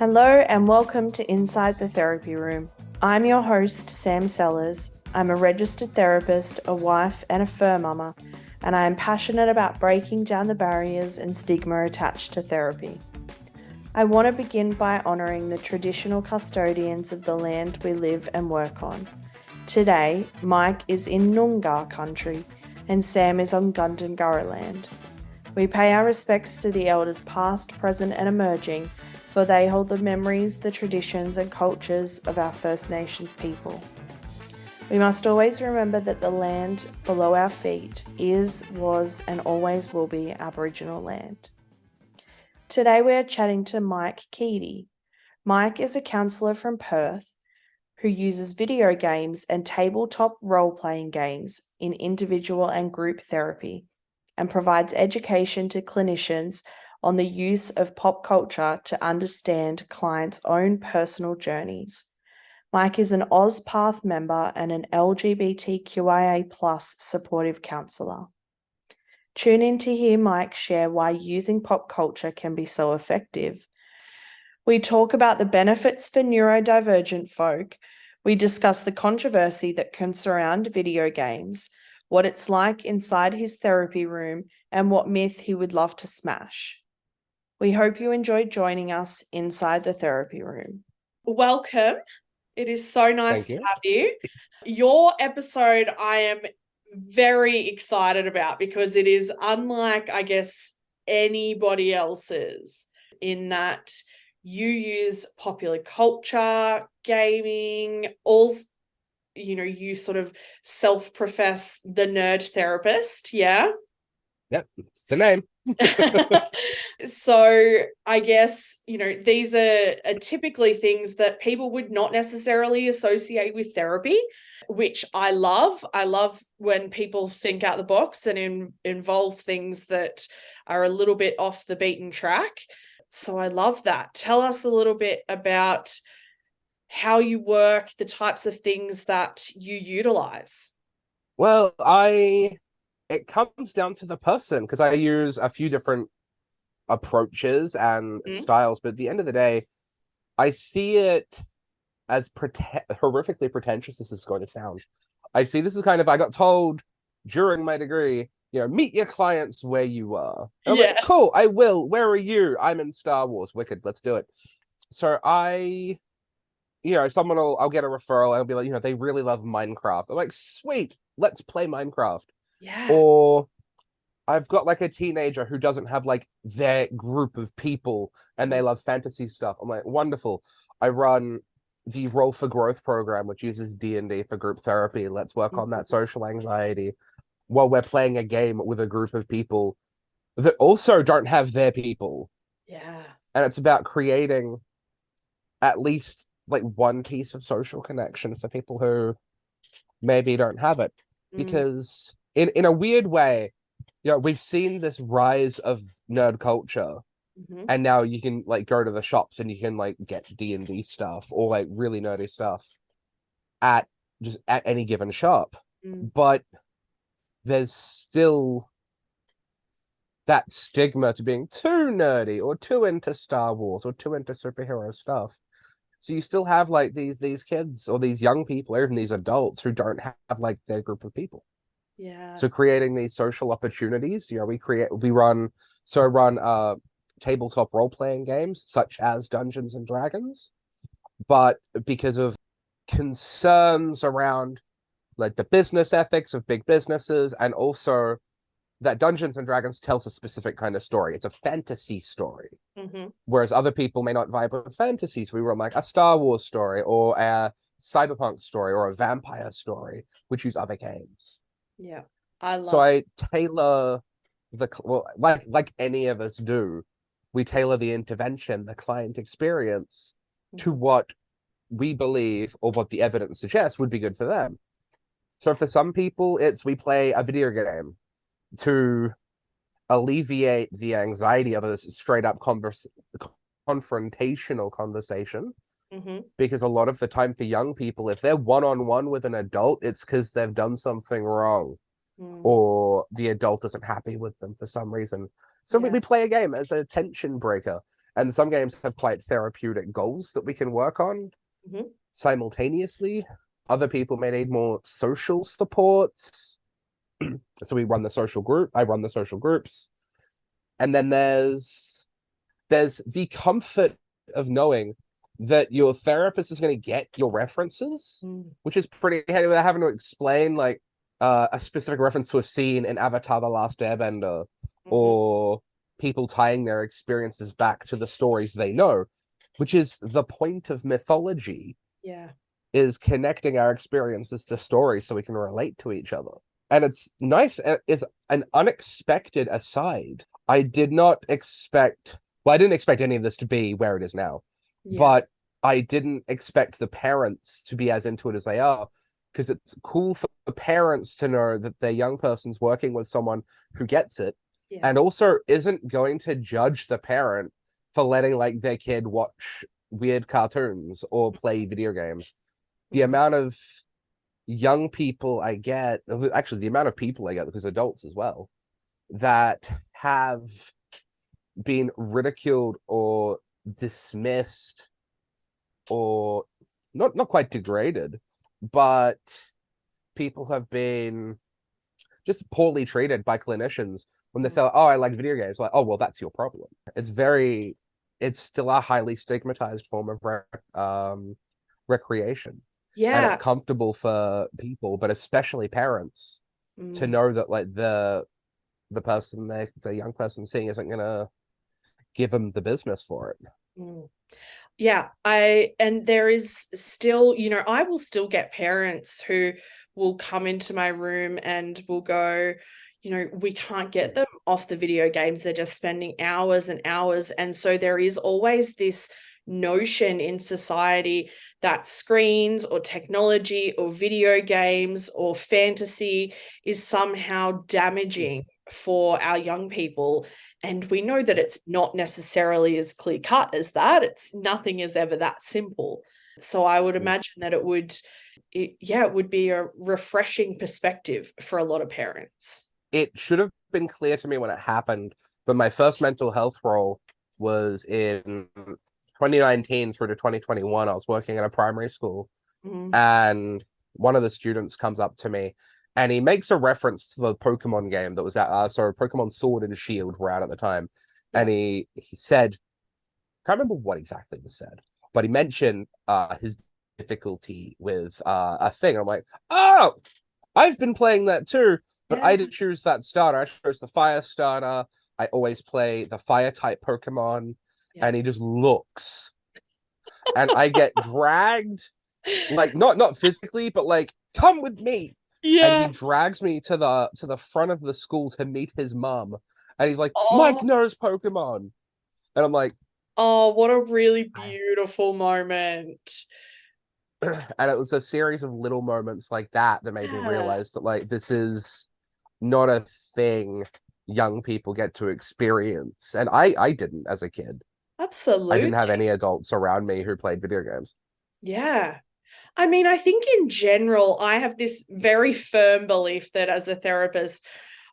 Hello and welcome to Inside the Therapy Room. I'm your host, Sam Sellers. I'm a registered therapist, a wife, and a fur mama, and I am passionate about breaking down the barriers and stigma attached to therapy. I want to begin by honouring the traditional custodians of the land we live and work on. Today, Mike is in Noongar country and Sam is on Gundungurra land. We pay our respects to the elders past, present, and emerging, for they hold the memories, the traditions, and cultures of our First Nations people. We must always remember that the land below our feet is, was, and always will be Aboriginal land. Today we are chatting to Mike Keady. Mike is a counsellor from Perth who uses video games and tabletop role-playing games in individual and group therapy and provides education to clinicians on the use of pop culture to understand clients' own personal journeys. Mike is an AusPATH member and an LGBTQIA+ supportive counsellor. Tune in to hear Mike share why using pop culture can be so effective. We talk about the benefits for neurodivergent folk. We discuss the controversy that can surround video games, what it's like inside his therapy room, and what myth he would love to smash. We hope you enjoyed joining us inside the therapy room. Welcome. It is so nice to have you. Your episode I am very excited about because it is unlike, I guess, anybody else's in that you use popular culture, gaming, you sort of self-profess the nerd therapist, yeah? Yep, it's the name. So I guess, these are typically things that people would not necessarily associate with therapy, which I love. I love when people think out the box and involve things that are a little bit off the beaten track. So I love that. Tell us a little bit about how you work, the types of things that you utilize. Well, it comes down to the person because I use a few different approaches and styles, but at the end of the day, I see it as horrifically pretentious as this is going to sound. I see this as kind of, I got told during my degree, meet your clients where you are. And I'm like, cool, I will. Where are you? I'm in Star Wars. Wicked, let's do it. So I'll get a referral. I'll be like, they really love Minecraft. I'm like, sweet, let's play Minecraft. Yeah. Or I've got like a teenager who doesn't have like their group of people and they love fantasy stuff. I'm like, wonderful. I run the Roll for Growth program, which uses D&D for group therapy. Let's work on that social anxiety while we're playing a game with a group of people that also don't have their people. Yeah. And it's about creating at least like one piece of social connection for people who maybe don't have it. Because in a weird way, we've seen this rise of nerd culture, and now you can like go to the shops and you can like get D&D stuff or like really nerdy stuff at any given shop. But there's still that stigma to being too nerdy or too into Star Wars or too into superhero stuff. So you still have like these kids or these young people or even these adults who don't have like their group of people. Yeah. So creating these social opportunities, we run tabletop role-playing games such as Dungeons and Dragons, but because of concerns around like the business ethics of big businesses, and also that Dungeons and Dragons tells a specific kind of story. It's a fantasy story. Whereas other people may not vibe with fantasies. We run like a Star Wars story or a cyberpunk story or a vampire story, which use other games. Yeah. I tailor like any of us do, we tailor the intervention, the client experience to what we believe or what the evidence suggests would be good for them. So for some people, we play a video game to alleviate the anxiety of a straight up confrontational conversation. Because a lot of the time for young people, if they're one-on-one with an adult, it's because they've done something wrong. or the adult isn't happy with them for some reason. So Yeah. we play a game as a tension breaker. And some games have quite therapeutic goals that we can work on Mhm. simultaneously. Other people may need more social supports. So we run the social group. I run the social groups. And then there's the comfort of knowing that your therapist is going to get your references, Mm. which is pretty handy without having to explain like a specific reference to a scene in Avatar: The Last Airbender, Mhm. or people tying their experiences back to the stories they know, which is the point of mythology, Yeah. is connecting our experiences to stories so we can relate to each other. And it's nice. It's an unexpected aside. I did not expect, well, I didn't expect any of this to be where it is now, Yeah. but I didn't expect the parents to be as into it as they are, because it's cool for the parents to know that their young person's working with someone who gets it Yeah. and also isn't going to judge the parent for letting like their kid watch weird cartoons or play video games. The Mhm. amount of young people I get, actually, the amount of people I get, because adults as well, that have been ridiculed or dismissed or not quite degraded, but people have been just poorly treated by clinicians when they say, "Oh, I like video games." Like, "Oh, well, that's your problem." It's still a highly stigmatized form of recreation, and it's Yeah. comfortable for people, but especially parents, to Mm. know that like the person the young person seeing isn't gonna give them the business for it. Mm. Yeah, and there is still, I will still get parents who will come into my room and will go, we can't get them off the video games. They're just spending hours and hours. And so there is always this notion in society that screens or technology or video games or fantasy is somehow damaging for our young people. And we know that it's not necessarily as clear cut as that. Nothing is ever that simple. So I would imagine that it would be a refreshing perspective for a lot of parents. It should have been clear to me when it happened, but my first mental health role was in 2019 through to 2021. I was working at a primary school, Mm. and one of the students comes up to me and he makes a reference to the Pokemon game that was at so Pokemon Sword and Shield were out at the time. Yeah. And he said, can't remember what exactly was said, but he mentioned his difficulty with a thing. I'm like, oh, I've been playing that too, but Yeah. I didn't choose that starter. I chose the fire starter. I always play the fire type Pokemon. Yeah. And he just looks, and I get dragged, like not physically, but like, come with me. And he Yeah. drags me to the front of the school to meet his mom. And he's like, Oh, Mike knows Pokemon. And I'm like, oh, what a really I beautiful moment. and it was a series of little moments like that that made me Yeah, realize that like this is not a thing young people get to experience. And I didn't as a kid. I didn't have absolutely. any adults around me who played video games. Yeah. I mean, I think in general, I have this very firm belief that as a therapist,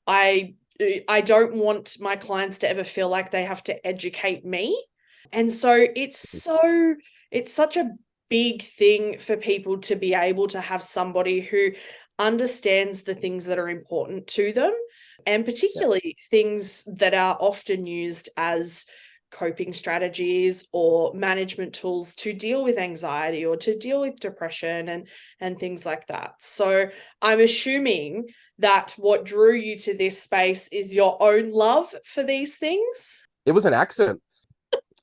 I I don't want my clients to ever feel like they have to educate me. And so it's such a big thing for people to be able to have somebody who understands the things that are important to them, and Yeah. particularly things that are often used as coping strategies or management tools to deal with anxiety or to deal with depression and things like that. So I'm assuming that what drew you to this space is your own love for these things. It was an accident.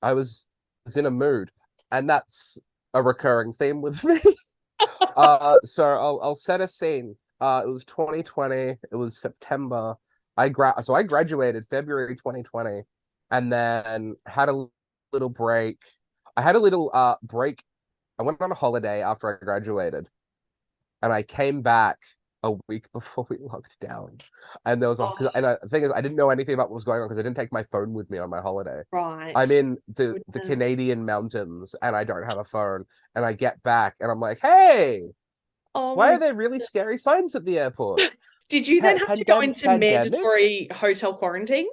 I was in a mood, and that's a recurring theme with me. So I'll set a scene. It was 2020. It was September. I graduated February 2020, and then had a little break. I had a little break. I went on a holiday after I graduated, and I came back a week before we locked down. And there was a Oh, and the thing is, I didn't know anything about what was going on because I didn't take my phone with me on my holiday. I'm right. in the Goodness. Canadian mountains and I don't have a phone. And I get back and I'm like, hey, Oh why my are there really scary signs at the airport? Did you then have to go into pandemic. mandatory hotel quarantine?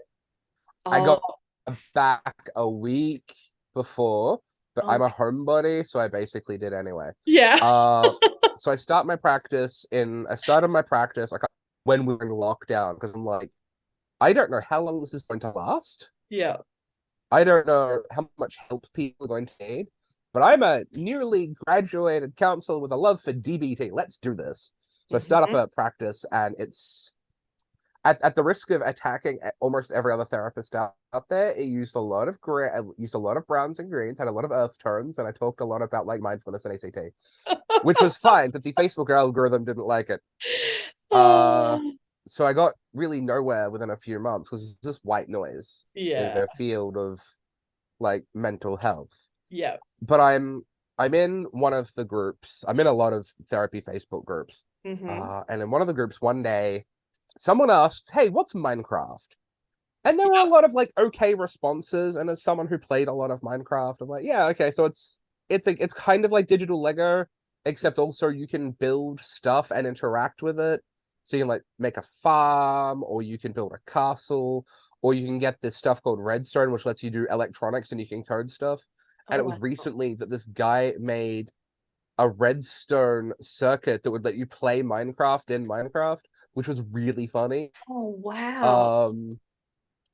I Oh, got back a week before, but oh I'm a homebody, so I basically did anyway. yeah. So I started my practice when we were in lockdown because I'm like, I don't know how long this is going to last. Yeah. I don't know how much help people are going to need, but I'm a newly graduated counselor with a love for DBT. Let's do this. So I start up a practice, and it's at the risk of attacking almost every other therapist out there. It used a lot of browns and greens, had a lot of earth tones, and I talked a lot about like mindfulness and ACT, which was fine, but the Facebook algorithm didn't like it. Oh, So I got really nowhere within a few months because it's just white noise in yeah. the field of like mental health. Yeah. But I'm in one of the groups. I'm in a lot of therapy Facebook groups. And in one of the groups one day, someone asked, "Hey, what's Minecraft?" And there were a lot of like okay responses. And as someone who played a lot of Minecraft, I'm like, yeah, okay, so it's kind of like digital Lego, except also you can build stuff and interact with it. So you can like make a farm, or you can build a castle, or you can get this stuff called Redstone, which lets you do electronics and you can code stuff. And Oh, it was recently that this guy made a redstone circuit that would let you play Minecraft in Minecraft, which was really funny. oh wow. Um,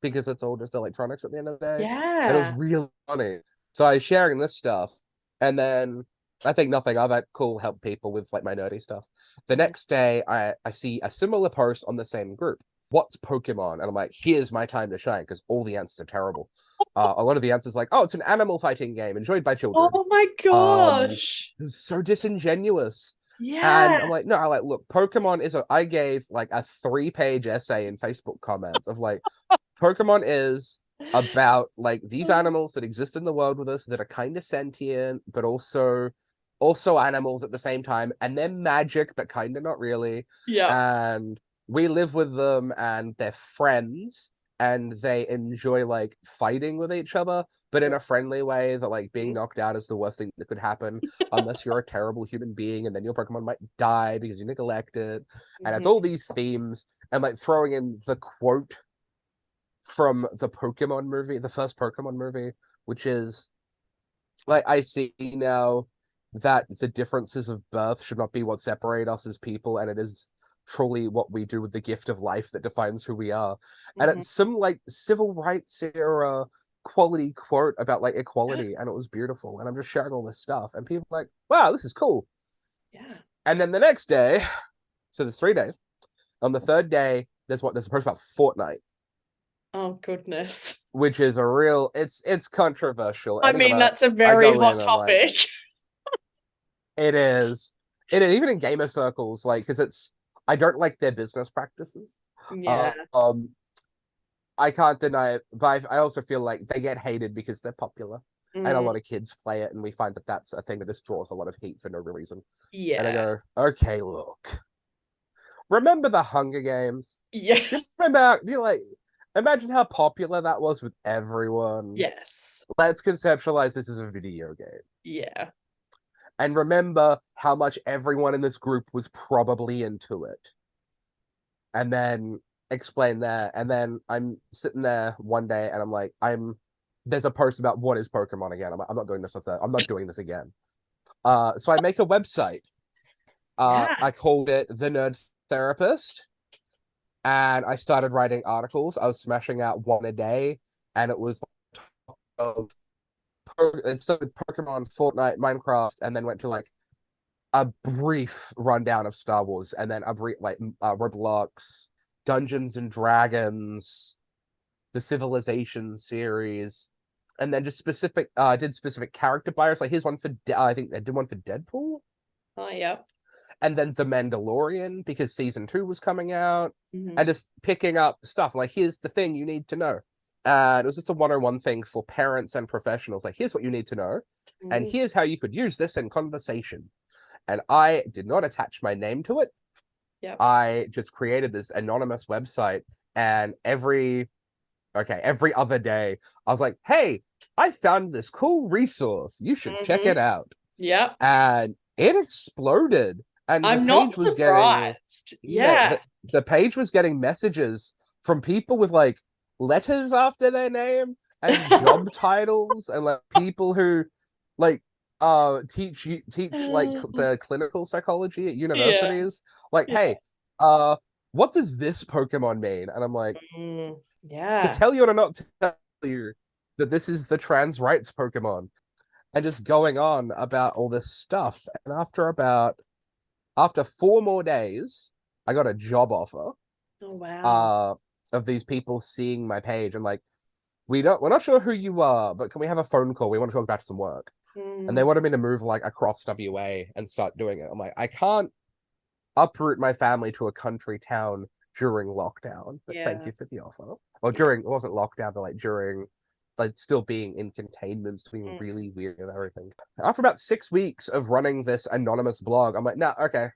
because it's all just electronics at the end of the day. And it was Yeah. really funny. So I was sharing this stuff, and then I think nothing of it cool help people with like my nerdy stuff. The next day, I see a similar post on the same group. What's Pokemon? And I'm like, here's my time to shine because all the answers are terrible. A lot of the answers like, oh, it's an animal fighting game enjoyed by children. Oh my gosh. It was so disingenuous. Yeah. And I'm like, no, I like, look, Pokemon is I gave like a 3-page essay in Facebook comments of like, Pokemon is about like these animals that exist in the world with us that are kind of sentient, but also animals at the same time, and they're magic, but kind of not really. Yeah. And we live with them, and they're friends, and they enjoy like fighting with each other, but in a friendly way. That like being knocked out is the worst thing that could happen, unless you're a terrible human being, and then your Pokemon might die because you neglect it. And it's all these themes, and like throwing in the quote from the Pokemon movie, the first Pokemon movie, which is like, I see now that the differences of birth should not be what separate us as people, and it is truly what we do with the gift of life that defines who we are. And it's some like civil rights era quality quote about like equality, and it was beautiful. And I'm just sharing all this stuff, and people are like, wow, this is cool. Yeah. And then the next day, so there's 3 days. On the third day, there's a post about Fortnite. Oh goodness. Which is it's controversial. I mean, that's a very hot topic. Like, it is. Even in gamer circles, like, because I don't like their business practices. Yeah. I can't deny it, but I also feel like they get hated because they're popular, and a lot of kids play it, and we find that that's a thing that just draws a lot of hate for no reason. Yeah. And I go, okay, look, remember the Hunger Games? Yeah. Do you remember? Imagine how popular that was with everyone. Yes. Let's conceptualize this as a video game. Yeah. And remember how much everyone in this group was probably into it. And then explain that. And then I'm sitting there one day and I'm like, there's a post about what is Pokemon again. I'm not doing this with that. I'm not doing this again. So I make a website. I called it The Nerd Therapist. And I started writing articles. I was smashing out one a day, and it was it started Pokemon, Fortnite, Minecraft, and then went to like a brief rundown of Star Wars, and then a brief like Roblox, Dungeons and Dragons, the Civilization series, and then just specific did specific character bios. Like here's one for I think I did one for Deadpool. Oh yeah. And then The Mandalorian, because season 2 was coming out, and just picking up stuff like, here's the thing you need to know. And it was just a 101 thing for parents and professionals. Like, here's what you need to know, and here's how you could use this in conversation. And I did not attach my name to it. Yep. I just created this anonymous website, and every other day, I was like, hey, I found this cool resource. You should check it out. Yeah. And it exploded. And I'm the not page was surprised. getting the page was getting messages from people with like letters after their name and job titles, and like people who like teach like the clinical psychology at Yeah. universities. Like, Yeah. hey, what does this Pokemon mean? And I'm like, to Yeah. tell you or not to tell you that this is the trans rights Pokemon, and just going on about all this stuff. And after 4 more days, I got a job offer Oh, wow. uh of these people seeing my page and like, we're not sure who you are, but can we have a phone call? We want to talk about some work. And they Mm, wanted me to move like across WA and start doing it. I'm like, I can't uproot my family to a country town during lockdown, but thank yeah. you for the offer. Or Yeah. during, it wasn't lockdown, but like during, like still being in containments, being Mm. really weird and everything. After about 6 weeks of running this anonymous blog, I'm like, nah, okay.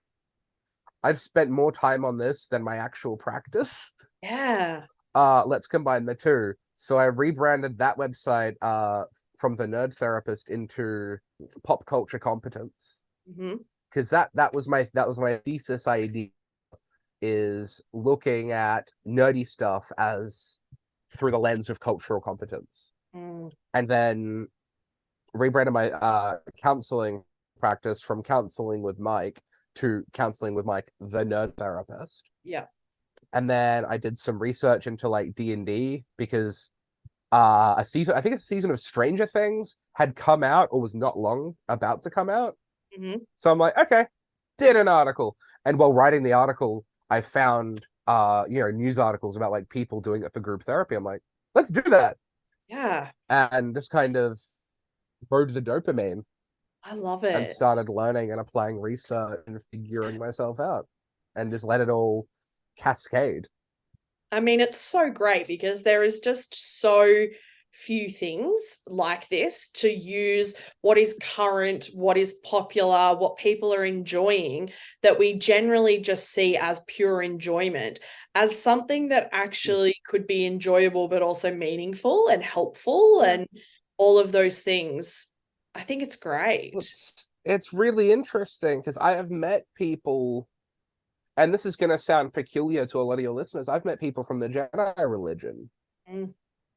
I've spent more time on this than my actual practice. Yeah. Let's combine the two. So I rebranded that website from the Nerd Therapist into Pop Culture Competence, Hmm. because that was my thesis idea, is looking at nerdy stuff as through the lens of cultural competence. Mm, And then rebranded my counseling practice from Counseling with Mike to Counseling with Mike, the Nerd Therapist. yeah. And then I did some research into like D&D, because a season, I think it's a season of Stranger Things had come out or was not long about to come out. Hmm. So I'm like, okay, did an article. And while writing the article, I found news articles about like people doing it for group therapy. I'm like, let's do that. Yeah. And just kind of rode the dopamine I love and it. started learning and applying research and figuring myself out, and just let it all cascade. I mean, it's so great because there is just so few things like this to use what is current, what is popular, what people are enjoying, that we generally just see as pure enjoyment, as something that actually could be enjoyable, but also meaningful and helpful and all of those things. I think it's great. It's really interesting because I have met people, and this is going to sound peculiar to a lot of your listeners. I've met people from the Jedi religion Mm,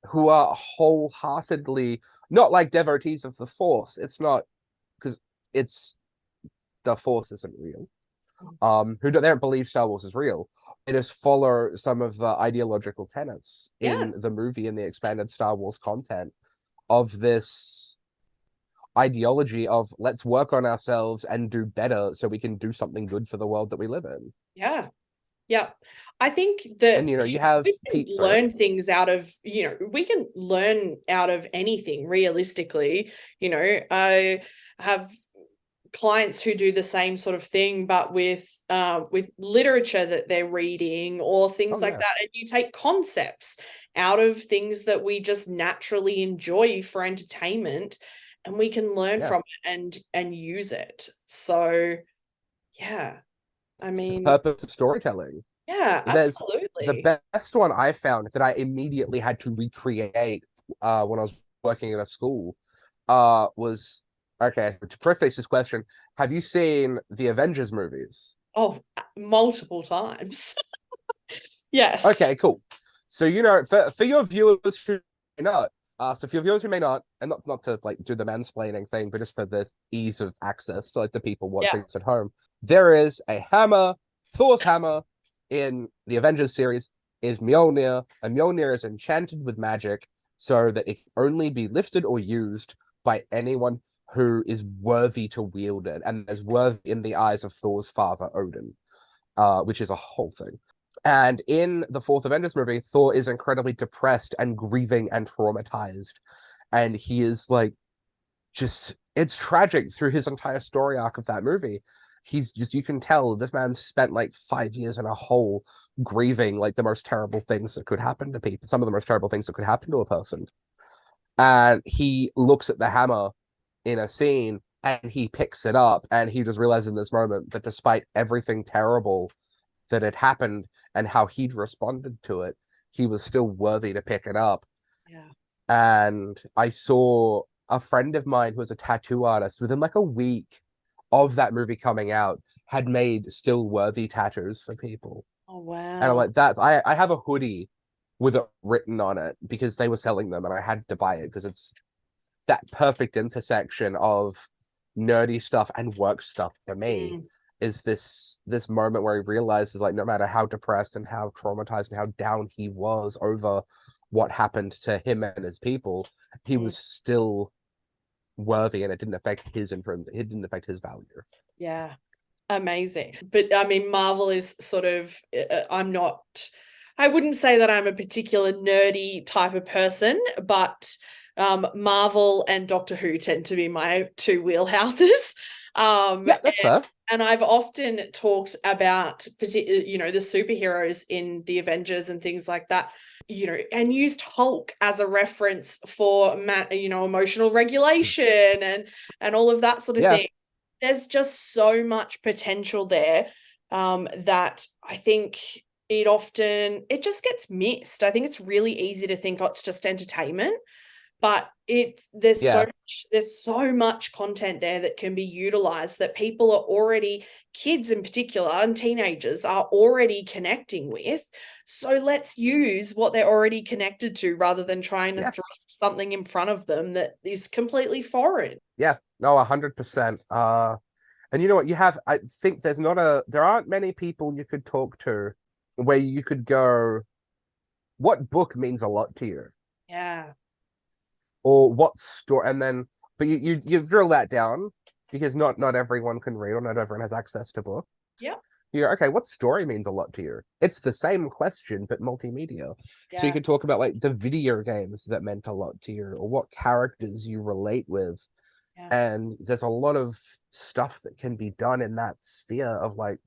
who are wholeheartedly not like devotees of the Force. It's not, because it's, the Force isn't real. Who don't, they don't believe Star Wars is real. They just follow some of the ideological tenets yeah. in the movie and the expanded Star Wars content of this ideology of, let's work on ourselves and do better so we can do something good for the world that we live in. Yeah. Yeah. I think And that you have we can Pete. Sorry. learn things out of, we can learn out of anything realistically. I have clients who do the same sort of thing, but with literature that they're reading or things Oh like yeah, that. And you take concepts out of things that we just naturally enjoy for entertainment, and we can learn yeah. from it and use it. So yeah, I It's the mean, purpose of storytelling. yeah, There's the absolutely. best one I found that I immediately had to recreate when I was working at a school was, okay, to preface this question, have you seen the Avengers movies? Oh, multiple times. Yes. Okay, cool. So for your viewers who may not, so for your viewers who may not, and not to like do the mansplaining thing, but just for the ease of access to like the people Yeah. watching this at home, there is a hammer, Thor's hammer, in the Avengers series is Mjolnir, and Mjolnir is enchanted with magic so that it can only be lifted or used by anyone who is worthy to wield it, and is worthy in the eyes of Thor's father Odin, which is a whole thing. And in the fourth Avengers movie, Thor is incredibly depressed and grieving and traumatized. And he is like, just, it's tragic through his entire story arc of that movie. He's just, you can tell this man spent like 5 years in a hole grieving like the most terrible things that could happen to people, some of the most terrible things that could happen to a person. And he looks at the hammer in a scene and he picks it up, and he just realizes in this moment that despite everything terrible that had happened and how he'd responded to it, he was still worthy to pick it up. Yeah. And I saw a friend of mine who was a tattoo artist within like a week of that movie coming out had made still worthy tattoos for people. Oh, Oh, And I'm wow. like, I have a hoodie with it written on it because they were selling them and I had to buy it because it's that perfect intersection of nerdy stuff and work stuff for me. Mm, Is this moment where he realizes, like, no matter how depressed and how traumatized and how down he was over what happened to him and his people, he mm. was still worthy, and it didn't affect his influence. It didn't affect his value. Yeah. Amazing. But I mean, Marvel is sort of, I'm not, I wouldn't say that I'm a particular nerdy type of person, but Marvel and Doctor Who tend to be my two wheelhouses. Yeah, that's fair. And I've often talked about, the superheroes in the Avengers and things like that, and used Hulk as a reference for, emotional regulation and all of that sort of Yeah, thing. There's just so much potential there, that I think it just gets missed. I think it's really easy to think, oh, it's just entertainment, but yeah, there's so much content there that can be utilized, that people are already, kids in particular and teenagers are already connecting with. So let's use what they're already connected to rather than trying to yeah, thrust something in front of them that is completely foreign. yeah. No, 100%. And you know what? I think there aren't many people you could talk to where you could go, what book means a lot to you? Yeah. Or what story? And then, but you drill that down because not everyone can read or not everyone has access to books. Yeah. You go, okay, what story means a lot to you? It's the same question, but multimedia. So you Yeah. could talk about like the video games that meant a lot to you or what characters you relate with. Yeah. And there's a lot of stuff that can be done in that sphere of like,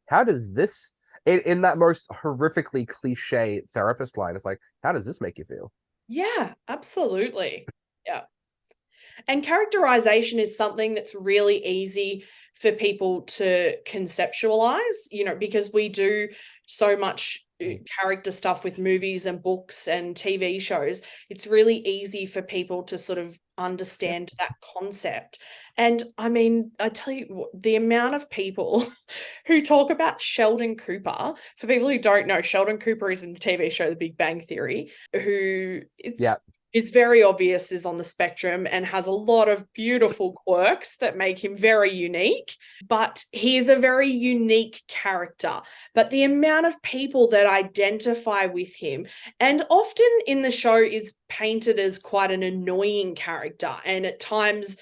how does this, in that most horrifically cliche therapist line, it's like, how does this make you feel? Yeah, absolutely. Yeah. And characterization is something that's really easy for people to conceptualize, because we do so much character stuff with movies and books and TV shows. It's really easy for people to sort of Yeah. understand that concept. And I mean, I tell you, the amount of people who talk about Sheldon Cooper, for people who don't know, Sheldon Cooper is in the TV show The Big Bang Theory, who Yeah. is very obvious is on the spectrum and has a lot of beautiful quirks that make him very unique, but he is a very unique character. But the amount of people that identify with him, and often in the show is painted as quite an annoying character and at times,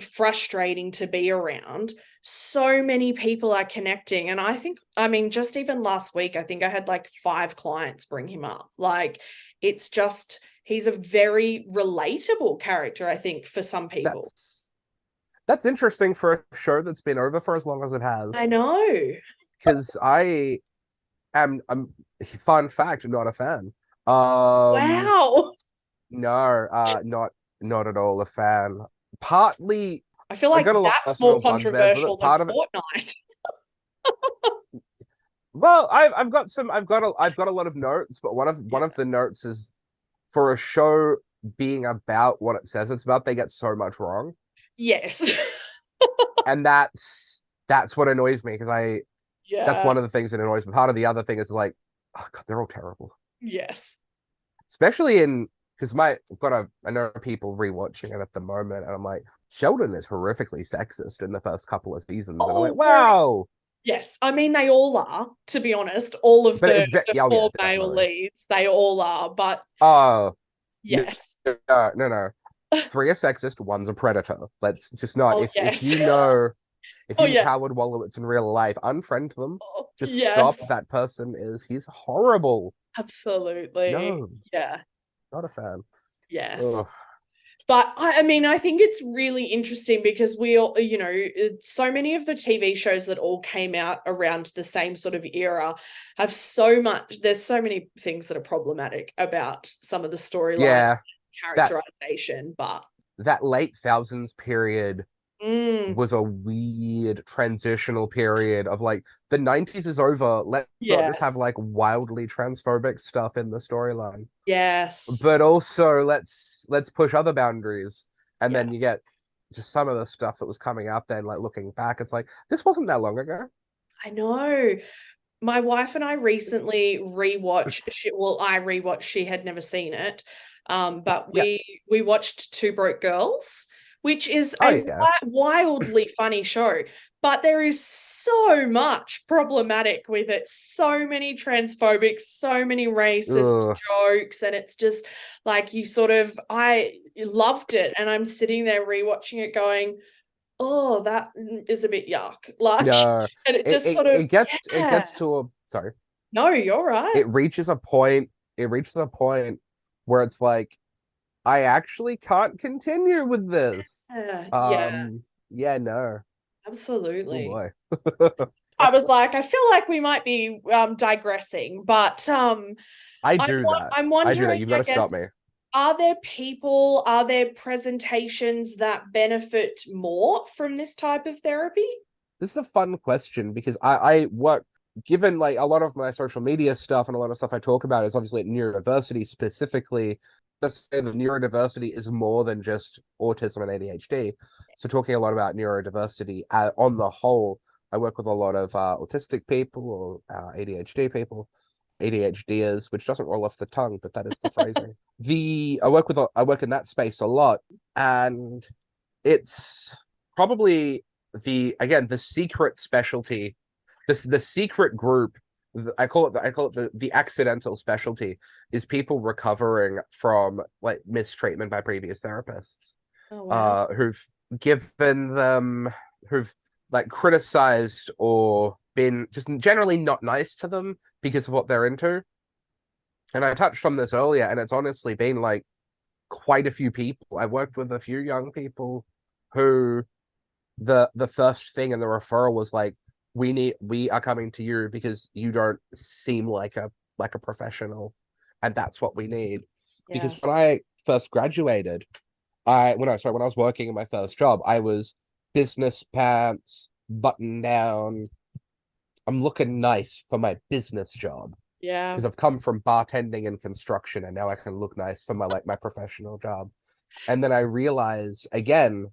frustrating to be around. So many people are connecting. And I mean, just even last week, I think I had like 5 clients bring him up. Like, it's just, he's a very relatable character, I think, for some people. That's interesting for a show that's been over for as long as it I has. know. Because I'm fun fact, not a fan. Um, Wow. no, not at all a fan. Partly, I feel I like got a lot of that's more personal bugbears with controversial it. than Part of it, Fortnite. well, I've got a lot of notes, but one Yeah. of the notes is for a show being about what it says it's about, they get so much wrong, Yes. and that's what annoys me because I that's Yeah. one of the things that annoys me. Part of the other thing is like, oh god, they're all terrible, Yes. especially in because I know people rewatching it at the moment, and I'm like, Sheldon is horrifically sexist in the first couple of seasons, and I'm like, Oh, very. wow, Yes. I mean, they all are, to be honest. All of but the yeah, oh yeah, 4 male definitely. leads, they all are. But Oh no, yes. no, 3 are sexist, 1's a predator. Let's just not. Oh, If yes. you know, if Oh, you know yeah. Howard Wolowitz in real life, unfriend them. Oh, Just stop. yes. That person he's horrible. Absolutely. No, Yeah. not a fan. Yes. Ugh. But I mean, I think it's really interesting because we all, so many of the TV shows that all came out around the same sort of era have there's so many things that are problematic about some of the storyline Yeah, that characterization, but that late thousands period mm, was a weird transitional period of like the 90s is over. Let's not just have yes, like wildly transphobic stuff in the storyline, yes, but also let's push other boundaries. And yeah, then you get just some of the stuff that was coming out then, like looking back, it's like this wasn't that long ago. I know. my wife and I recently rewatched. I rewatched. She had never seen it, but Yeah. we watched Two Broke Girls, which is Oh a yeah. wildly funny show. But there is so much problematic with it. So many transphobic, so many racist Ugh. jokes, and it's just like I loved it, and I'm sitting there rewatching it, going, "Oh, that is a bit yuck." Like, No. and it It, just it sort of, it yeah. gets to a sorry. No, you're right. It reaches a point. It reaches a point where it's like, I actually can't continue with this. Yeah, Yeah, no. Oh absolutely. boy. I was like, I feel like we might be digressing, but I do that. I'm I do that. wondering, You've got I to stop guess, me. are there presentations that benefit more from this type of therapy? This is a fun question because I work, given like a lot of my social media stuff and a lot of stuff I talk about is obviously at neurodiversity specifically. Let's say the neurodiversity is more than just autism and ADHD. So talking a lot about neurodiversity on the whole, I work with a lot of autistic people or ADHD people, ADHDers, which doesn't roll off the tongue, but that is the phrasing. I work in that space a lot, and it's probably the secret specialty, the secret group. I call it the accidental specialty is people recovering from like mistreatment by previous therapists, Oh wow. who've given them who've like criticized or been just generally not nice to them because of what they're into. And I touched on this earlier, and it's honestly been like quite a few people. I worked with a few young people who the first thing in the referral was like, we are coming to you because you don't seem like a professional, and that's what we need. Yeah. Because when I first graduated, when I was working in my first job, I was business pants, button down. I'm looking nice for my business job Yeah. because I've come from bartending and construction, and now I can look nice for my professional job. And then I realized again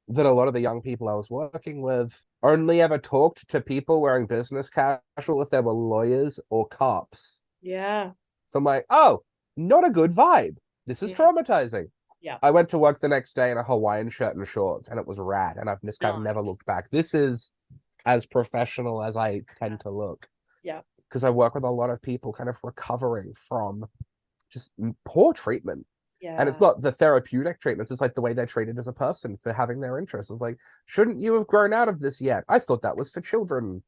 that a lot of the young people I was working with only ever talked to people wearing business casual if they were lawyers or cops. Yeah. So I'm like, oh, not a good vibe. This is Yeah. traumatizing. Yeah. I went to work the next day in a Hawaiian shirt and shorts, and it was rad. And I've just kind of never Nice. looked back. This is as professional as I tend to look Yeah. because I work with a lot of people kind of recovering from just poor treatment. And it's Yeah. not the therapeutic treatments, it's like the way they're treated as a person for having their interests. It's like, shouldn't you have grown out of this yet? I thought that was for children.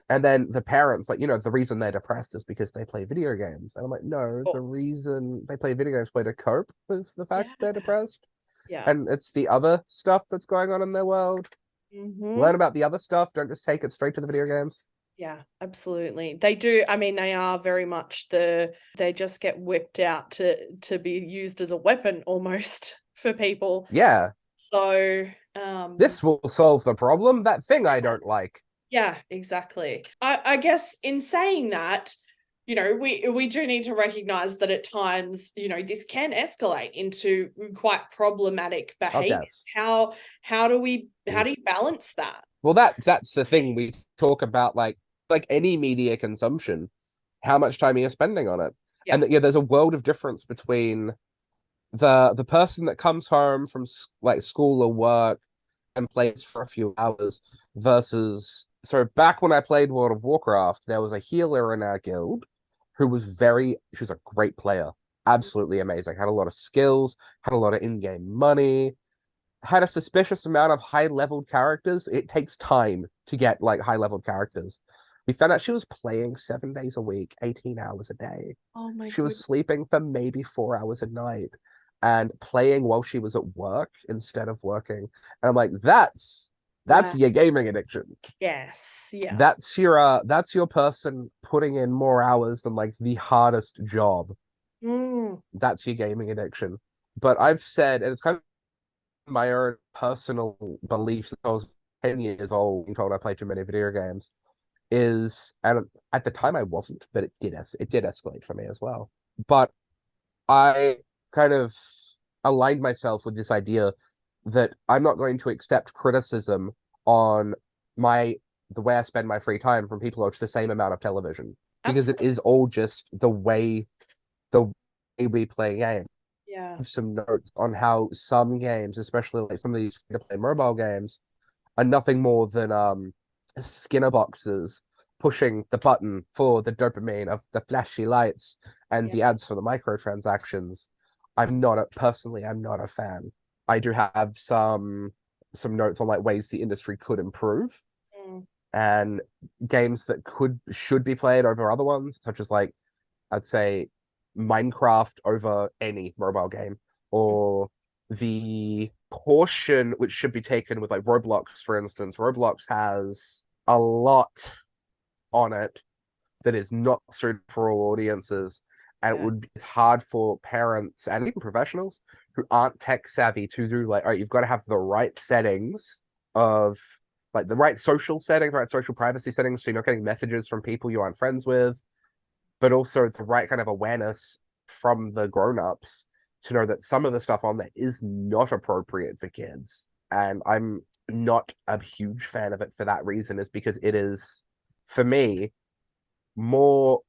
And then the parents, like, the reason they're depressed is because they play video games. And I'm like, no, the Oh, reason they play video games way to cope with the fact yeah. they're depressed. Yeah. And it's the other stuff that's going on in their world. Mm-hmm. Learn about the other stuff. Don't just take it straight to the video games. Yeah, absolutely. They do. I mean, they are very much they just get whipped out to be used as a weapon almost for people. Yeah, So, this will solve the problem. That thing I don't like. yeah, exactly. I guess in saying that, we do need to recognize that at times, this can escalate into quite problematic Oh, behavior. deaths. How do you balance that? Well, that's the thing we talk about, like any media consumption, how much time you're spending on it, Yeah. and there's a world of difference between the person that comes home from like school or work and plays for a few hours versus. So back when I played World of Warcraft, there was a healer in our guild who was she was a great player, absolutely amazing, had a lot of skills, had a lot of in-game money, had a suspicious amount of high leveled characters. It takes time to get like high leveled characters. We found out she was playing 7 days a week, 18 hours a day. Oh my She was goodness. sleeping for maybe 4 hours a night and playing while she was at work instead of working. And I'm like, that's Wow. your gaming addiction. Yes. Yeah. That's your person putting in more hours than like the hardest job. Mm. That's your gaming addiction. But I've said, and it's kind of my own personal beliefs since I was 10 years old and told I played too many video games and at the time I wasn't, but it did escalate for me as well. But I kind of aligned myself with this idea that I'm not going to accept criticism on my the way I spend my free time from people who watch the same amount of television. Because Absolutely. it is all just the way we play games. Yeah. Some notes on how some games, especially like some of these free-to-play mobile games, are nothing more than Skinner boxes pushing the button for the dopamine of the flashy lights and Yeah. the ads for the microtransactions. Personally, I'm not a fan. I do have some notes on like ways the industry could improve Mm. and games that should be played over other ones, such as like I'd say Minecraft over any mobile game, or the portion which should be taken with like Roblox, for instance. Roblox has a lot on it that is not suited for all audiences. And Yeah. it's hard for parents and even professionals who aren't tech savvy to do like, all right, you've got to have the right settings of like the right social settings, right social privacy settings, so you're not getting messages from people you aren't friends with, but also the right kind of awareness from the grown-ups to know that some of the stuff on there is not appropriate for kids. And I'm not a huge fan of it for that reason, is because it is, for me, more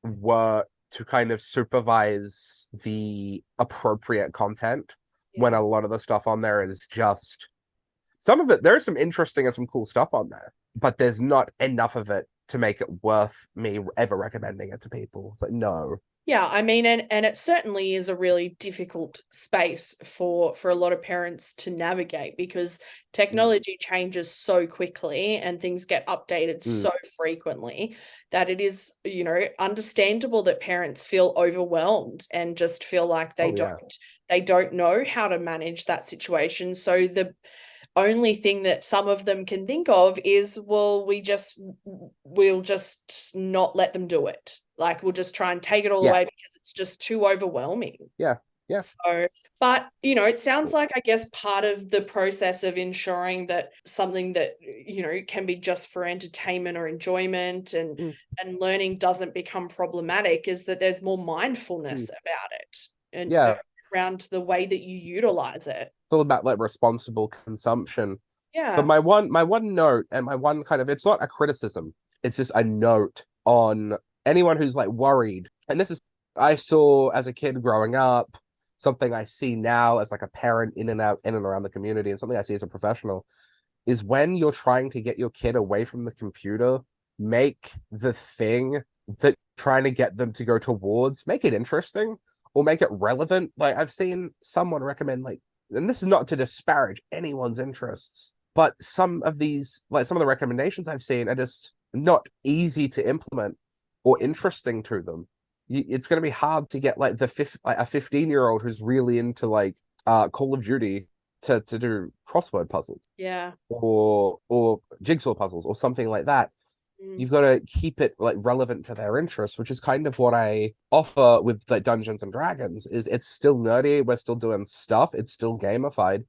work to kind of supervise the appropriate content when Yeah. a lot of the stuff on there is just some of it. There's some interesting and some cool stuff on there, but there's not enough of it to make it worth me ever recommending it to people. It's like, no. Yeah, I mean, and it certainly is a really difficult space for a lot of parents to navigate, because technology changes so quickly and things get updated Mm. so frequently that it is, understandable that parents feel overwhelmed and just feel like Oh yeah. they don't know how to manage that situation. So the only thing that some of them can think of is, well, we'll just not let them do it. Like, we'll just try and take it all Yeah. away because it's just too overwhelming. Yeah. Yeah. So, but, it sounds like, I guess, part of the process of ensuring that something that, can be just for entertainment or enjoyment and learning doesn't become problematic is that there's more mindfulness about it and Yeah. around the way that you utilize it. It's all about like responsible consumption. But Yeah. my one note and my one kind of, it's not a criticism, it's just a note on anyone who's like worried. And this is, I saw as a kid growing up, something I see now as like a parent in and around the community, and something I see as a professional, is when you're trying to get your kid away from the computer, make the thing that trying to get them to go towards, make it interesting or make it relevant. Like I've seen someone recommend like, and this is not to disparage anyone's interests, but some of the recommendations I've seen are just not easy to implement or interesting to them. It's going to be hard to get like a 15-year-old who's really into like Call of Duty to do crossword puzzles Yeah. or jigsaw puzzles or something like that. You've got to keep it like relevant to their interests, which is kind of what I offer with like Dungeons and Dragons. Is it's still nerdy, we're still doing stuff, it's still gamified,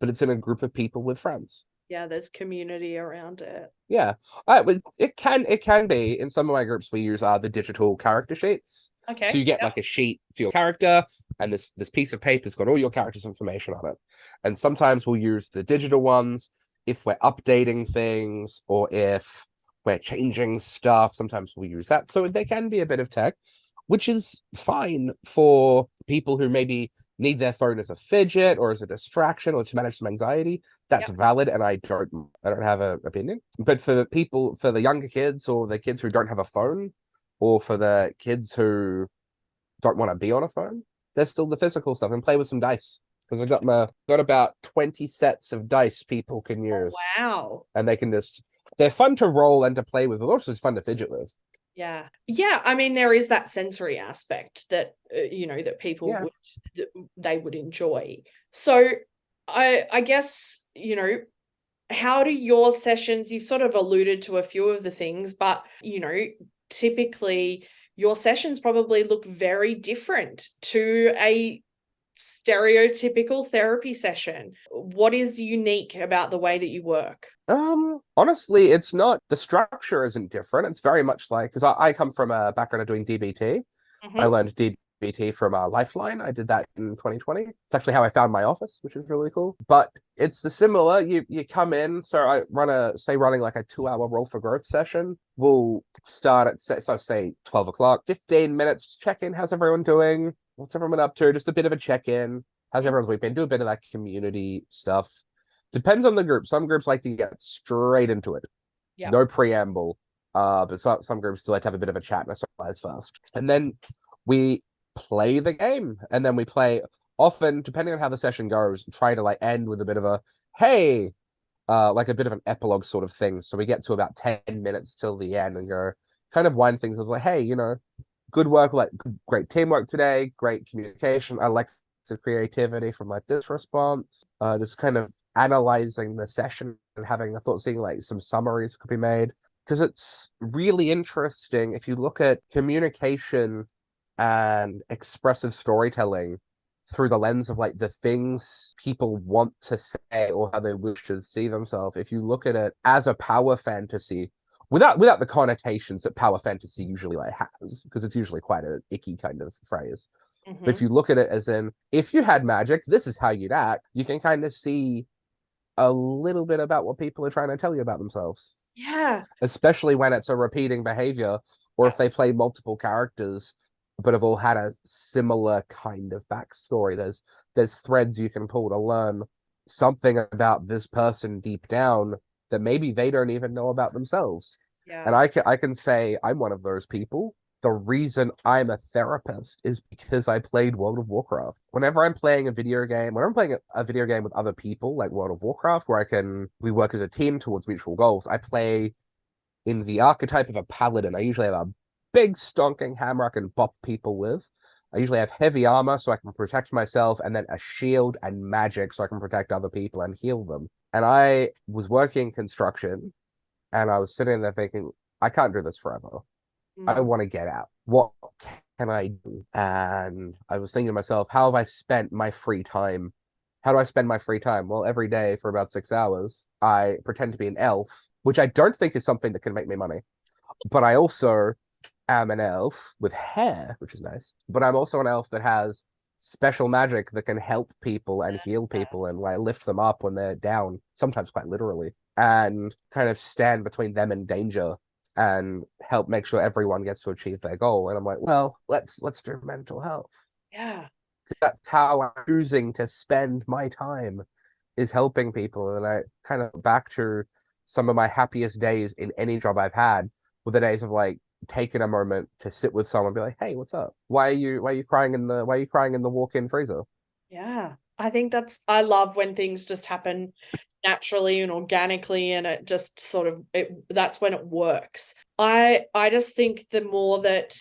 but it's in a group of people with friends. Yeah, there's community around it. Yeah, it can be. In some of my groups, we use the digital character sheets. So Okay. you get Yeah. like a sheet for your character, and this piece of paper's got all your character's information on it. And sometimes we'll use the digital ones if we're updating things or if we're changing stuff. Sometimes we'll use that. So they can be a bit of tech, which is fine for people who maybe need their phone as a fidget or as a distraction or to manage some anxiety. That's Yep. valid, and I don't have an opinion. But for the younger kids or the kids who don't have a phone, or for the kids who don't want to be on a phone, there's still the physical stuff, and play with some dice. Because I've got about 20 sets of dice people can Oh, use, wow. and they're fun to roll and to play with, but also it's fun to fidget with. Yeah. Yeah. I mean, there is that sensory aspect that, that people Yeah. they would enjoy. So I guess, how do your sessions, you've sort of alluded to a few of the things, but, typically your sessions probably look very different to a stereotypical therapy session. What is unique about the way that you work? Honestly, it's not, the structure isn't different. It's very much like, because I come from a background of doing DBT. I Mm-hmm. learned DBT LGBT from Lifeline. I did that in 2020. It's actually how I found my office, which is really cool. But it's the similar. You come in. So I running like a 2-hour roll for growth session. We'll start at say 12 o'clock. 15 minutes check in. How's everyone doing? What's everyone up to? Just a bit of a check in. How's everyone's week been? Do a bit of that community stuff. Depends on the group. Some groups like to get straight into it. Yep. No preamble. But some groups do like to have a bit of a chat and a socialize first. And then we play the game. And then we play, often, depending on how the session goes, try to like end with a bit of a, hey, like a bit of an epilogue sort of thing. So we get to about 10 minutes till the end and go, kind of wind things up like, hey, good work, like great teamwork today, great communication. I like the creativity from like this response. Just kind of analyzing the session and having a thought, seeing like some summaries could be made. Because it's really interesting if you look at communication and expressive storytelling through the lens of like the things people want to say or how they wish to see themselves. If you look at it as a power fantasy, without the connotations that power fantasy usually like has, because it's usually quite an icky kind of phrase. Mm-hmm. But if you look at it as in, if you had magic, this is how you'd act, you can kind of see a little bit about what people are trying to tell you about themselves. Yeah. Especially when it's a repeating behavior, or if they play multiple characters but have all had a similar kind of backstory. There's threads you can pull to learn something about this person deep down that maybe they don't even know about themselves. Yeah. And I can say I'm one of those people. The reason I'm a therapist is because I played World of Warcraft. Whenever I'm playing a video game, when I'm playing a video game with other people, like World of Warcraft, where we work as a team towards mutual goals, I play in the archetype of a paladin. I usually have a big stonking hammer I can bop people with. I usually have heavy armor so I can protect myself, and then a shield and magic so I can protect other people and heal them. And I was working construction, and I was sitting there thinking, I can't do this forever. I want to get out. What can I do? And I was thinking to myself, how have I spent my free time? How do I spend my free time? Well, every day for about 6 hours, I pretend to be an elf, which I don't think is something that can make me money. But I also am an elf with hair, which is nice. But I'm also an elf that has special magic that can help people and heal people and like lift them up when they're down, sometimes quite literally, and kind of stand between them and danger and help make sure everyone gets to achieve their goal. And I'm like, well, let's do mental health. Yeah. That's how I'm choosing to spend my time, is helping people. And I kind of back to some of my happiest days in any job I've had were the days of like taking a moment to sit with someone and be like, hey, what's up? Why are you crying in the walk-in freezer? Yeah. I think I love when things just happen naturally and organically, and it just sort of that's when it works. I just think the more that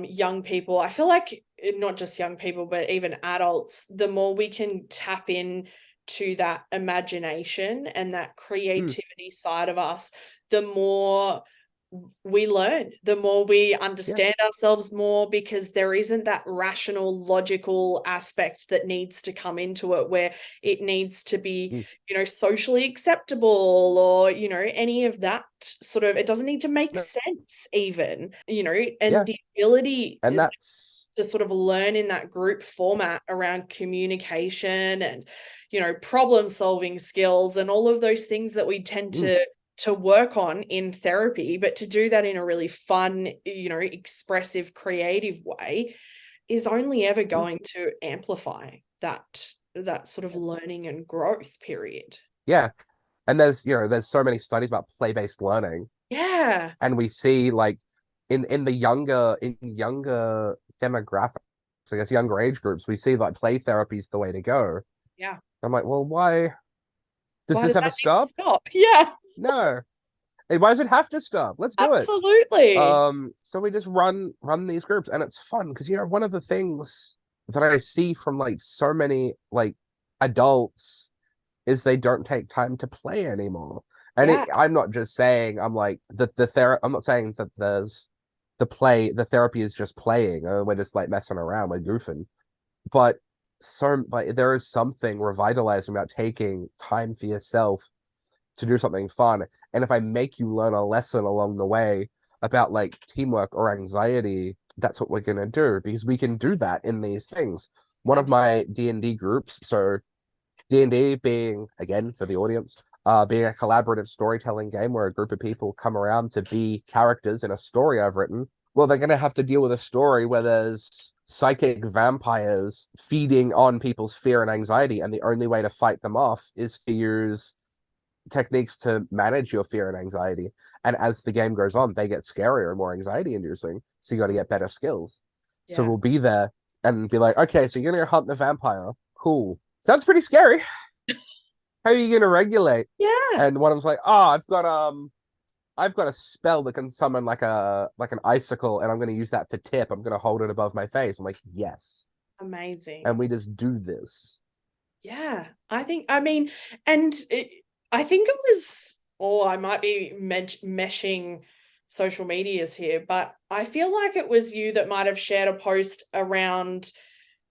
young people, I feel like not just young people but even adults, the more we can tap in to that imagination and that creativity side of us, the more we learn, the more we understand ourselves more, because there isn't that rational, logical aspect that needs to come into it, where it needs to be, socially acceptable, or, any of that sort of, it doesn't need to make sense even, and the ability and that's to sort of learn in that group format around communication and, problem solving skills and all of those things that we tend to work on in therapy, but to do that in a really fun, expressive, creative way is only ever going to amplify that sort of learning and growth period. Yeah. And there's so many studies about play-based learning. Yeah. And we see like in younger demographics, I guess younger age groups, we see like play therapy is the way to go. Yeah. I'm like, well, why does this ever stop? Stop? Yeah. No. Hey, why does it have to stop? Let's do it. Absolutely. So we just run these groups, and it's fun because one of the things that I see from like so many like adults is they don't take time to play anymore. And I'm not just saying, I'm like I'm not saying that there's the therapy is just playing. We're just like messing around, we're goofing. But there is something revitalizing about taking time for yourself to do something fun. And if I make you learn a lesson along the way about like teamwork or anxiety that's what we're gonna do because we can do that in these things. One of my D&D groups, so D&D being, again, for the audience, being a collaborative storytelling game where a group of people come around to be characters in a story I've written. Well, they're going to have to deal with a story where there's psychic vampires feeding on people's fear and anxiety, and the only way to fight them off is to use techniques to manage your fear and anxiety. And as the game goes on, they get scarier and more anxiety inducing. So you got to get better skills. So Yeah. we'll be there and be like, okay, so you're going to hunt the vampire. Cool. Sounds pretty scary. How are you going to regulate? Yeah. And one of them's like, I've got a spell that can summon like an icicle, and I'm going to use that for tip. I'm going to hold it above my face. I'm like, yes. Amazing. And we just do this. Yeah. I mean, and I think it was, or I might be meshing social medias here, but I feel like it was you that might have shared a post around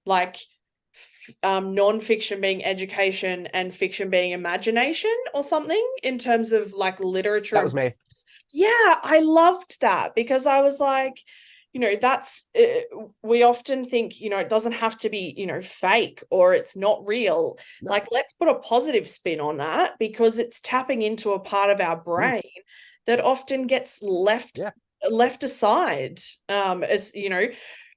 like non-fiction being education and fiction being imagination or something in terms of like literature. That was me. Yeah, I loved that because I was like, that's we often think, it doesn't have to be, fake or it's not real. No. Like, let's put a positive spin on that because it's tapping into a part of our brain that often gets left aside. As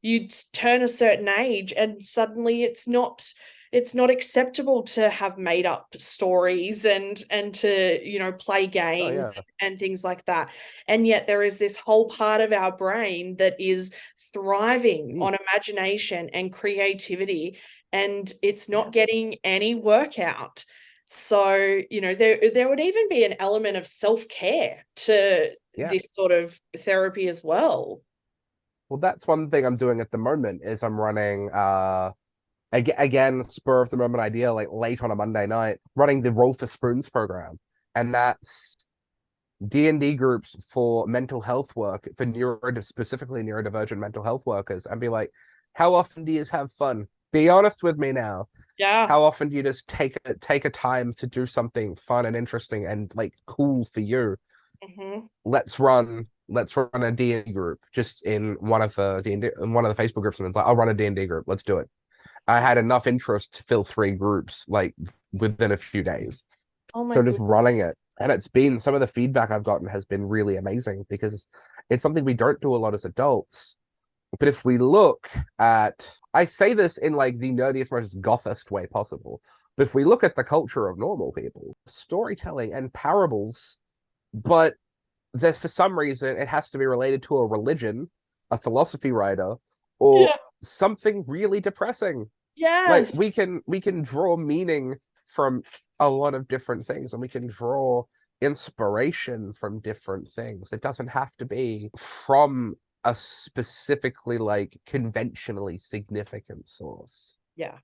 you turn a certain age and suddenly it's not acceptable to have made up stories and to play games and things like that, and yet there is this whole part of our brain that is thriving on imagination and creativity, and it's not getting any workout. So there would even be an element of self-care to this sort of therapy as well. Well, that's one thing I'm doing at the moment is I'm running again, spur of the moment idea, like late on a Monday night, running the Roll for Spoons program. And that's D&D groups for mental health work, for specifically neurodivergent mental health workers, and be like, how often do you have fun? Be honest with me now. Yeah. How often do you just take a time to do something fun and interesting and like cool for you? Let's run a D&D group just in one of the D&D, in one of the Facebook groups, and like, I'll run a D&D group. Let's do it. I had enough interest to fill 3 groups like within a few days. So just running it. And it's been, some of the feedback I've gotten has been really amazing because it's something we don't do a lot as adults. But if we look at, I say this in like the nerdiest, most gothist way possible, but if we look at the culture of normal people, storytelling and parables, but there's, for some reason, it has to be related to a religion, a philosophy writer, or something really depressing. Like Yes. we can draw meaning from a lot of different things, and we can draw inspiration from different things. It doesn't have to be from a specifically like conventionally significant source. Yeah.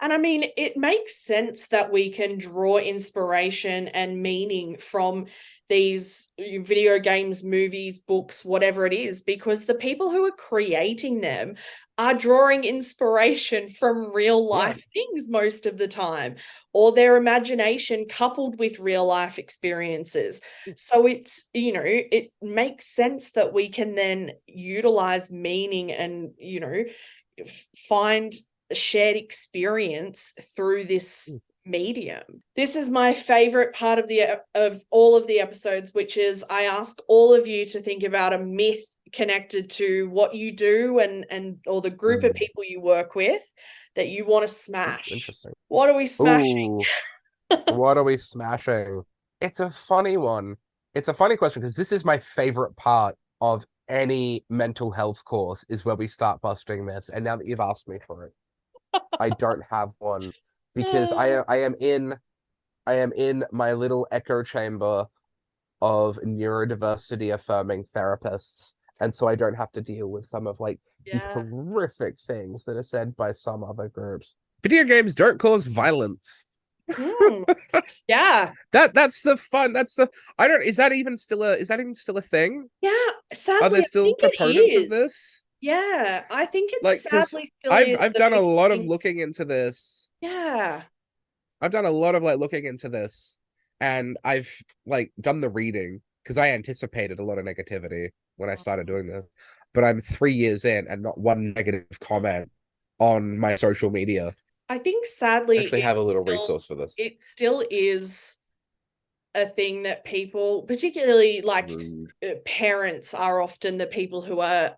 And I mean, it makes sense that we can draw inspiration and meaning from these video games, movies, books, whatever it is, because the people who are creating them are drawing inspiration from real life things most of the time, or their imagination coupled with real life experiences. So it's, it makes sense that we can then utilize meaning and, find shared experience through this medium. This is my favorite part of all of the episodes, which is I ask all of you to think about a myth connected to what you do and or the group of people you work with that you want to smash. Interesting. What are we smashing? What are we smashing? It's a funny one. It's a funny question because this is my favorite part of any mental health course, is where we start busting myths. And now that you've asked me for it, I don't have one because I am in my little echo chamber of neurodiversity affirming therapists, and so I don't have to deal with some of like the horrific things that are said by some other groups. Video games don't cause violence. Yeah. That's the fun. That's the I don't is that even still a thing? Yeah. Sadly, are there still I think proponents it of is. this? Yeah, I think it's Like, because sadly still is. I've done a lot of looking into this. Yeah. I've done a lot of like looking into this, and I've like done the reading because I anticipated a lot of negativity. when I started doing this, but I'm 3 years in and not one negative comment on my social media. I think sadly Actually have a little resource for this. it still is a thing that people, particularly like parents, are often the people who are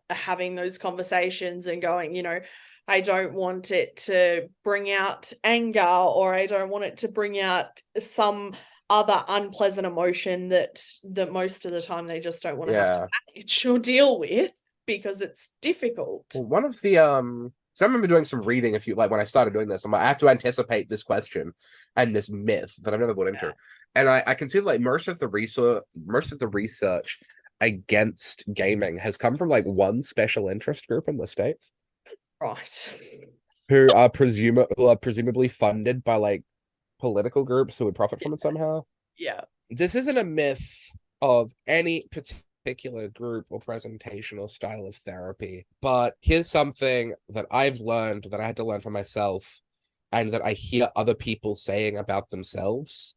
having those conversations and going, I don't want it to bring out anger, or I don't want it to bring out some other unpleasant emotion that most of the time they just don't want to have to manage or deal with because it's difficult. Well, one of the so I remember doing some reading when I started doing this. I have to anticipate this question and this myth that I've never got into. And I can see like most of the research against gaming has come from like one special interest group in the States. Right. Who are presumably funded by like political groups who would profit from it somehow. Yeah. This isn't a myth of any particular group or presentation or style of therapy, but here's something that I've learned, that I had to learn for myself, and that I hear other people saying about themselves,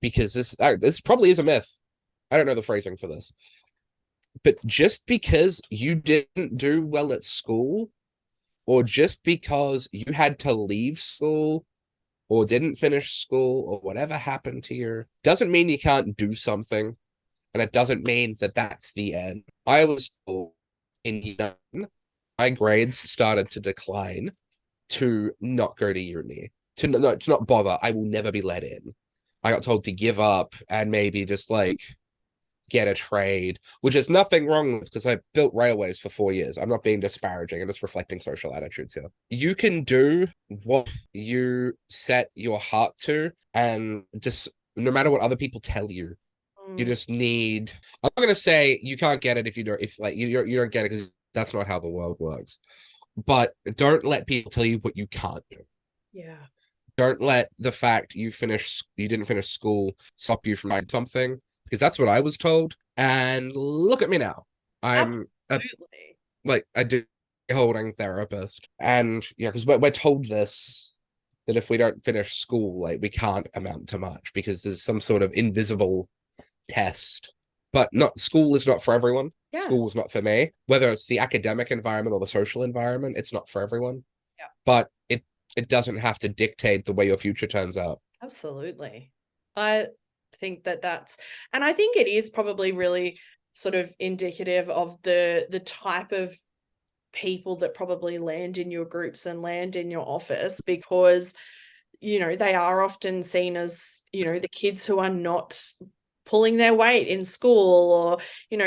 because this probably is a myth. I don't know the phrasing for this, but just because you didn't do well at school, or just because you had to leave school or didn't finish school or whatever happened to you, doesn't mean you can't do something. And it doesn't mean that that's the end. I was told in year 9, my grades started to decline, to not go to uni, to not bother. I will never be let in. I got told to give up and maybe just like get a trade, which is nothing wrong with, because I built railways for 4 years. I'm not being disparaging. I'm just reflecting social attitudes here. You can do what you set your heart to, and just no matter what other people tell you, you just need. I'm not gonna say you can't get it if you don't. If like you don't get it, because that's not how the world works. But don't let people tell you what you can't do. Yeah. Don't let the fact you didn't finish school stop you from doing something, because that's what I was told. And look at me now. I'm a holding therapist, and because we're told this, that if we don't finish school, like we can't amount to much because there's some sort of invisible test. But school is not for everyone. Yeah. School is not for me. Whether it's the academic environment or the social environment, it's not for everyone. Yeah. But it doesn't have to dictate the way your future turns out. Absolutely. I think and I think it is probably really sort of indicative of the type of people that probably land in your groups and land in your office, because they are often seen as the kids who are not pulling their weight in school, or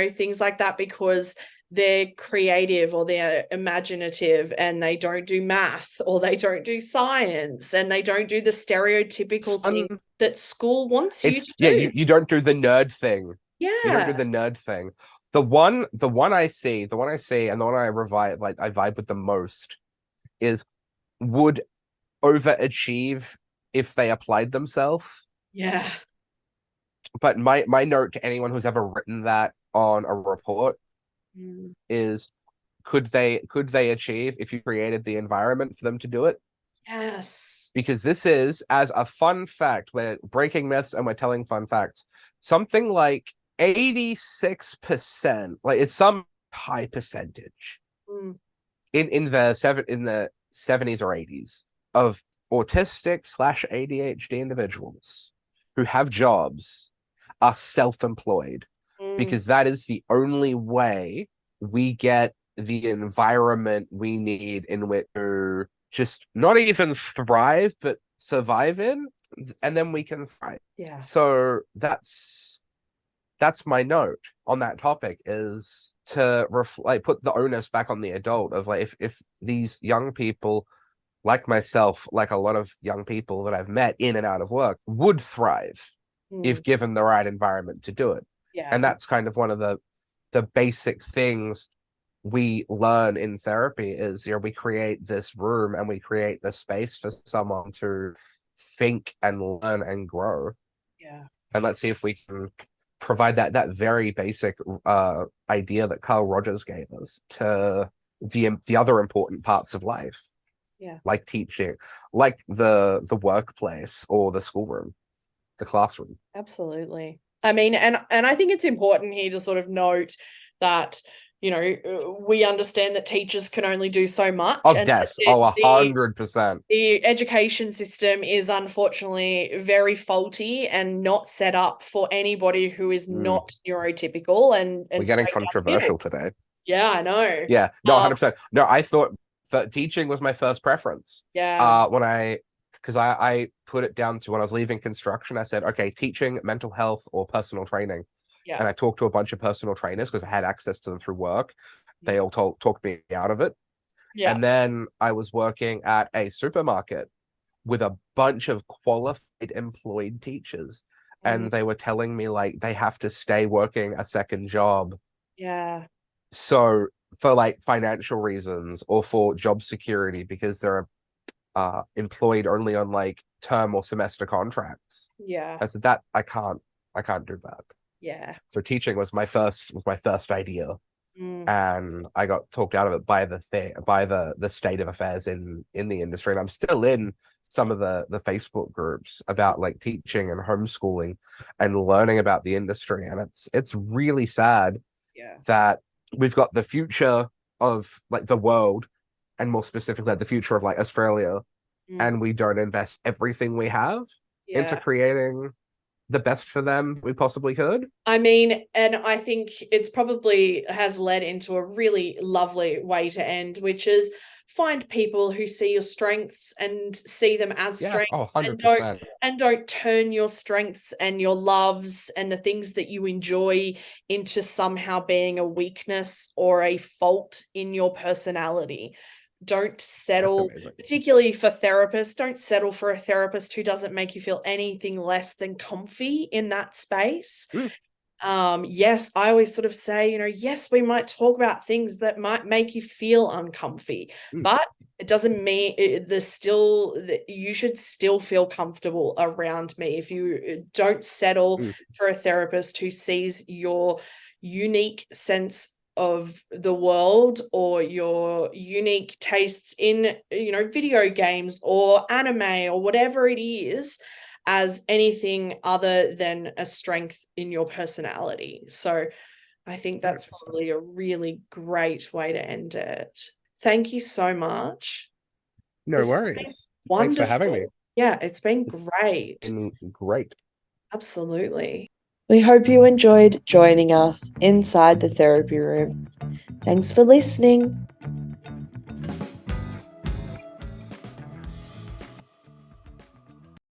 things like that, because they're creative or they're imaginative and they don't do math or they don't do science and they don't do the stereotypical thing that school wants you to do. You don't do the nerd thing. Yeah. You don't do the nerd thing. The one I see, and the one I vibe with the most is would overachieve if they applied themselves. Yeah. But my note to anyone who's ever written that on a report is, could they achieve if you created the environment for them to do it? Yes. Because this is, as a fun fact, we're breaking myths and we're telling fun facts, something like 86%, like it's some high percentage in the 70s or 80s of autistic/ADHD individuals who have jobs are self-employed, because that is the only way we get the environment we need in which to just not even thrive, but survive in, and then we can thrive. Yeah. So that's my note on that topic, is to put the onus back on the adult of like, if these young people, like myself, like a lot of young people that I've met in and out of work, would thrive if given the right environment to do it. Yeah. And that's kind of one of the basic things we learn in therapy is, we create this room and we create this space for someone to think and learn and grow. Yeah. And let's see if we can provide that very basic idea that Carl Rogers gave us to the other important parts of life. Yeah. Like teaching, like the workplace or the schoolroom, the classroom. Absolutely. I mean, and I think it's important here to sort of note that, you know, we understand that teachers can only do so much. Oh, and yes. Oh, 100%. The education system is unfortunately very faulty and not set up for anybody who is not neurotypical and we're getting controversial today. Yeah, I know. Yeah, no, 100%. No, I thought that teaching was my first preference. Yeah. Because I put it down to when I was leaving construction, I said, okay, teaching, mental health, or personal training. Yeah. And I talked to a bunch of personal trainers because I had access to them through work. They all talked me out of it. Yeah. And then I was working at a supermarket with a bunch of qualified employed teachers. And they were telling me like they have to stay working a second job. Yeah. So for like financial reasons or for job security because they're employed only on like term or semester contracts. Yeah. I said that I can't do that. Yeah. So teaching was my first idea. And I got talked out of it by the state of affairs in the industry. And I'm still in some of the Facebook groups about like teaching and homeschooling and learning about the industry. And it's really sad that we've got the future of like the world, and more specifically the future of like Australia, and we don't invest everything we have into creating the best for them we possibly could. I mean, and I think it's probably has led into a really lovely way to end, which is find people who see your strengths and see them as strengths. Oh, 100%. And don't turn your strengths and your loves and the things that you enjoy into somehow being a weakness or a fault in your personality. Don't settle, particularly for therapists, don't settle for a therapist who doesn't make you feel anything less than comfy in that space. Yes, I always sort of say, you know, yes, we might talk about things that might make you feel uncomfy, but it doesn't mean that you should still feel comfortable around me. If you don't settle for a therapist who sees your unique sense of the world or your unique tastes in, you know, video games or anime or whatever it is as anything other than a strength in your personality. So I think that's 100%. Probably a really great way to end it. Thank you so much. No worries. Thanks for having me. Yeah, it's been great. It's been great. Absolutely. We hope you enjoyed joining us inside the therapy room. Thanks for listening.